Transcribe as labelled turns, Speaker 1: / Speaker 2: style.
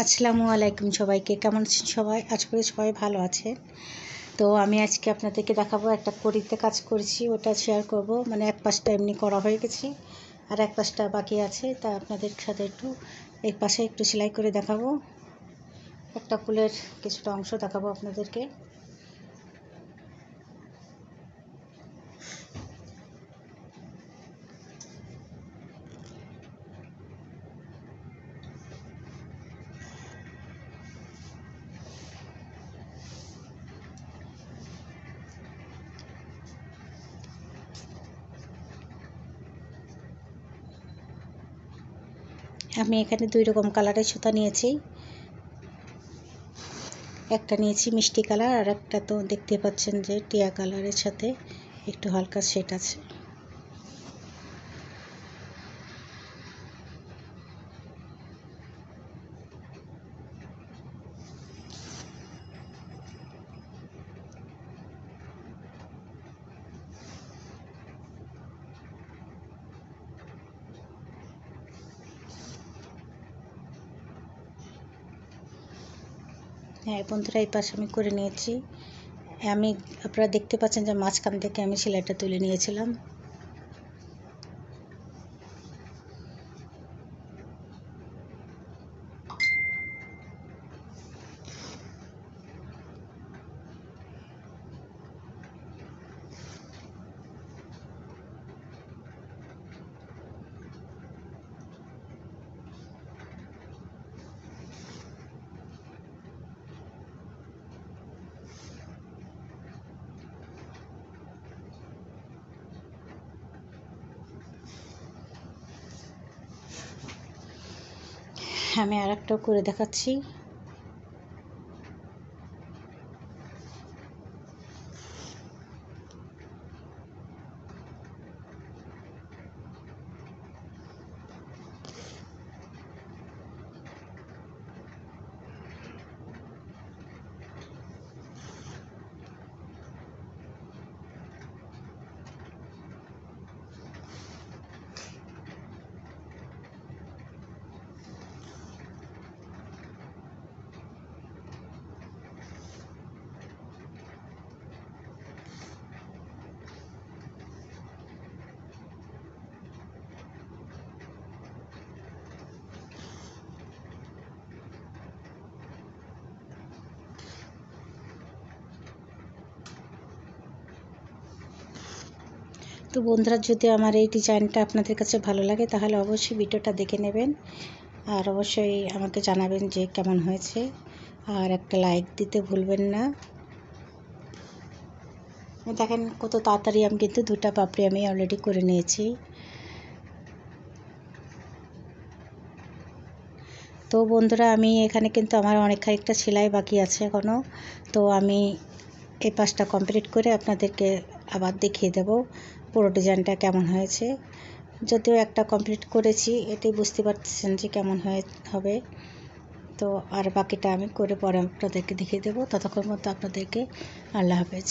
Speaker 1: আসসালামু আলাইকুম সবাইকে। কেমন আছেন সবাই? আশা করি সবাই ভালো আছেন। তো আমি আজকে আপনাদেরকে দেখাবো, একটা কড়িতে কাজ করেছি, ওটা শেয়ার করব। মানে এক পাশটা এমনি করা হয়ে গেছে আর এক পাশটা বাকি আছে, তা আপনাদের সাথে একটু এই পাশে একটু সেলাই করে দেখাবো। একটা ফুলের কিছুটা অংশ দেখাবো আপনাদেরকে। আমি এখানে দুই রকম কালারের সুতা নিয়েছি, একটা নিয়েছি মিষ্টি কালার আর একটা তো দেখতে পাচ্ছেন যে টিয়া কালারের সাথে একটু হালকা শেড আছে। হ্যাঁ বন্ধুরা, এই পাশে আমি করে নিয়েছি। আপনারা দেখতে পাচ্ছেন যে মাঝখান থেকে আমি সেলাইটা তুলে নিয়েছিলাম। আমি আর একটাও করে দেখাচ্ছি। তো বন্ধুরা, যদি আমার এই ডিজাইনটা আপনাদের কাছে ভালো লাগে তাহলে অবশ্যই ভিডিওটা দেখে নেবেন আর অবশ্যই আমাকে জানাবেন যে কেমন হয়েছে, আর একটা লাইক দিতে ভুলবেন না। দেখেন কত তাড়াতাড়ি আমি কিন্তু দুটা পাপড়ি আমি অলরেডি করে নিয়েছি। তো বন্ধুরা, আমি এখানে কিন্তু আমার অনেক খানিকটা সেলাই বাকি আছে এখনও। তো আমি এই পাশটা কমপ্লিট করে আপনাদেরকে আবার দেখিয়ে দেব পুরো ডিজাইনটা কেমন হয়েছে। যদিও একটা কমপ্লিট করেছি, এটাই বুঝতে পারছেন যে কেমন হবে। তো আর বাকিটা আমি করে পরে আপনাদেরকে দেখিয়ে দেবো। ততক্ষণ মতো আপনাদেরকে আল্লাহ হাফেজ।